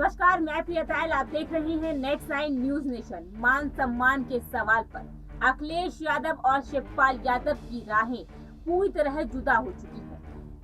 नमस्कार, मैं प्रिया तायल। आप देख रहे हैं नेक्स्ट 9 न्यूज नेशन। मान सम्मान के सवाल पर अखिलेश यादव और शिवपाल यादव की राहें पूरी तरह जुदा हो चुकी है।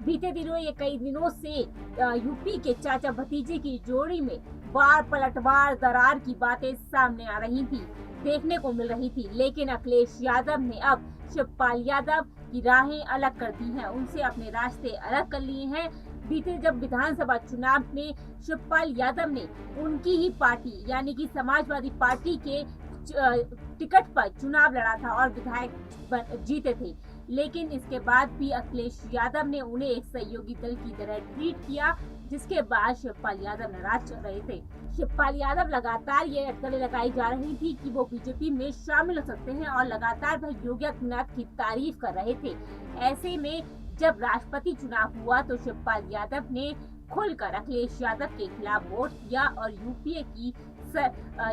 बीते दिनों ये कई दिनों से यूपी के चाचा भतीजे की जोड़ी में वार पलटवार दरार की बातें सामने आ रही थी, देखने को मिल रही थी। लेकिन अखिलेश यादव ने अब शिवपाल यादव की राहें अलग कर दी हैं, उनसे अपने रास्ते अलग कर लिए हैं। बीते जब विधानसभा चुनाव में शिवपाल यादव ने उनकी ही पार्टी यानी कि समाजवादी पार्टी के टिकट पर चुनाव लड़ा था और विधायक जीते थे, लेकिन इसके बाद भी अखिलेश यादव ने उन्हें एक सहयोगी दल की तरह ट्रीट किया, जिसके बाद शिवपाल यादव नाराज चल रहे थे। शिवपाल यादव लगातार ये अटकलें लगाई जा रही थी कि वो बीजेपी में शामिल हो सकते हैं और लगातार वह योगी आदित्यनाथ की तारीफ कर रहे थे। ऐसे में जब राष्ट्रपति चुनाव हुआ तो शिवपाल यादव ने खुलकर अखिलेश यादव के खिलाफ वोट किया और यूपीए की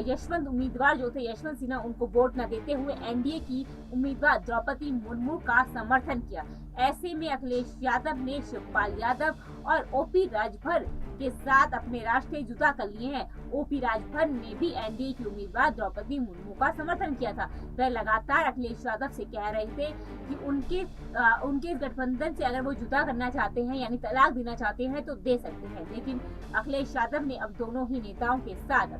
यशवंत उम्मीदवार जो थे यशवंत सिन्हा, उनको वोट न देते हुए एनडीए की उम्मीदवार द्रौपदी मुर्मू का समर्थन किया। ऐसे में अखिलेश यादव ने शिवपाल यादव और ओपी राजभर के साथ अपने रास्ते जुदा कर लिए हैं। ओपी राजभर ने भी एनडीए की उम्मीदवार द्रौपदी मुर्मू का समर्थन किया था। वह लगातार अखिलेश यादव से कह रहे थे कि उनके गठबंधन से अगर वो जुदा करना चाहते हैं यानी तलाक देना चाहते हैं तो दे सकते हैं, लेकिन अखिलेश यादव ने अब दोनों ही नेताओं के साथ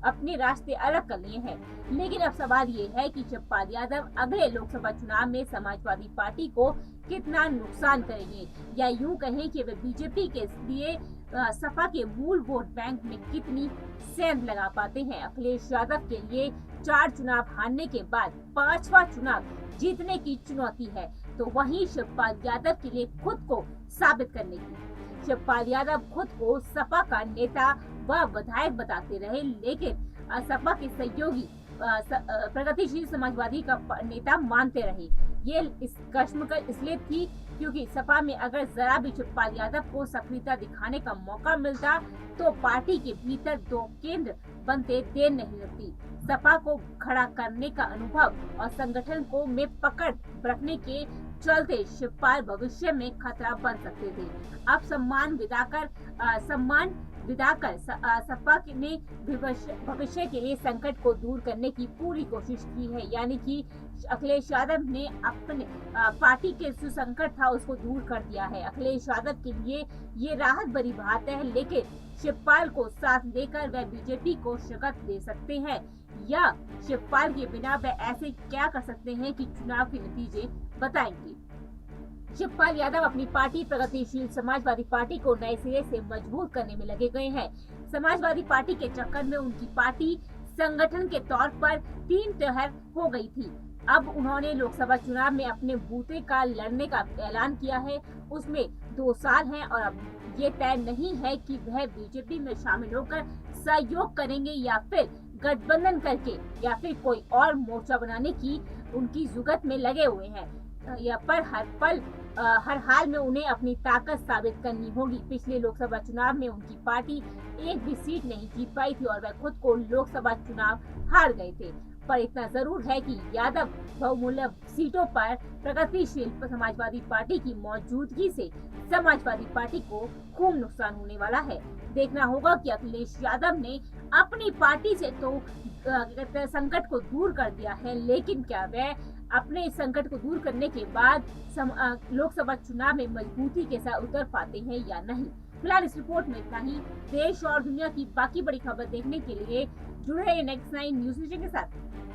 अपने रास्ते अलग कर लिए हैं। लेकिन अब सवाल ये है कि शिवपाल यादव अगले लोकसभा चुनाव में समाजवादी पार्टी को कितना नुकसान करेंगे, या यूं कहें कि वे बीजेपी के लिए सपा के मूल वोट बैंक में कितनी सेंध लगा पाते हैं। अखिलेश यादव के लिए 4 चुनाव हारने के बाद 5वां चुनाव जीतने की चुनौती है, तो वहीं शिवपाल यादव के लिए खुद को साबित करने की। शिवपाल यादव खुद को सपा का नेता व विधायक बताते रहे, लेकिन सपा के सहयोगी प्रगतिशील समाजवादी का नेता मानते रहे। ये इस कश्मकश इसलिए थी क्योंकि सपा में अगर जरा भी शिवपाल यादव को सक्रियता दिखाने का मौका मिलता तो पार्टी के भीतर 2 केंद्र बनते देर नहीं लगती। सपा को खड़ा करने का अनुभव और संगठन को में पकड़ रखने के चलते शिवपाल भविष्य में खतरा बन सकते थे। अब सम्मान विदाकर सपा ने भविष्य के लिए संकट को दूर करने की पूरी कोशिश की है, यानी कि अखिलेश यादव ने अपने पार्टी के जो संकट था उसको दूर कर दिया है। अखिलेश यादव के लिए ये राहत भरी बात है, लेकिन शिवपाल को साथ लेकर वह बीजेपी को शिकस्त दे सकते हैं, या शिवपाल के बिना वह ऐसे क्या कर सकते हैं कि चुनाव के नतीजे बताएंगे। शिवपाल यादव अपनी पार्टी प्रगतिशील समाजवादी पार्टी को नए सिरे से मजबूत करने में लगे गए हैं। समाजवादी पार्टी के चक्कर में उनकी पार्टी संगठन के तौर पर 3 तहर हो गई थी। अब उन्होंने लोकसभा चुनाव में अपने बूते का लड़ने का ऐलान किया है, उसमें 2 साल हैं और अब ये तय नहीं है कि वह बीजेपी में शामिल होकर सहयोग करेंगे या फिर गठबंधन करके या फिर कोई और मोर्चा बनाने की उनकी जुगत में लगे हुए हैं। या पर हर हाल में उन्हें अपनी ताकत साबित करनी होगी। पिछले लोकसभा चुनाव में उनकी पार्टी एक भी सीट नहीं जीत पाई थी और वह खुद को लोकसभा चुनाव हार गए थे। पर इतना जरूर है कि यादव बहुमूल्य सीटों पर प्रगतिशील समाजवादी पार्टी की मौजूदगी से समाजवादी पार्टी को खूब नुकसान होने वाला है। देखना होगा कि अखिलेश यादव ने अपनी पार्टी से तो संकट को दूर कर दिया है, लेकिन क्या वह अपने इस संकट को दूर करने के बाद लोकसभा चुनाव में मजबूती के साथ उतर पाते हैं या नहीं। फिलहाल इस रिपोर्ट में इतना ही। देश और दुनिया की बाकी बड़ी खबर देखने के लिए जुड़े रहिए नेक्स्ट 9 न्यूज नेशन के साथ।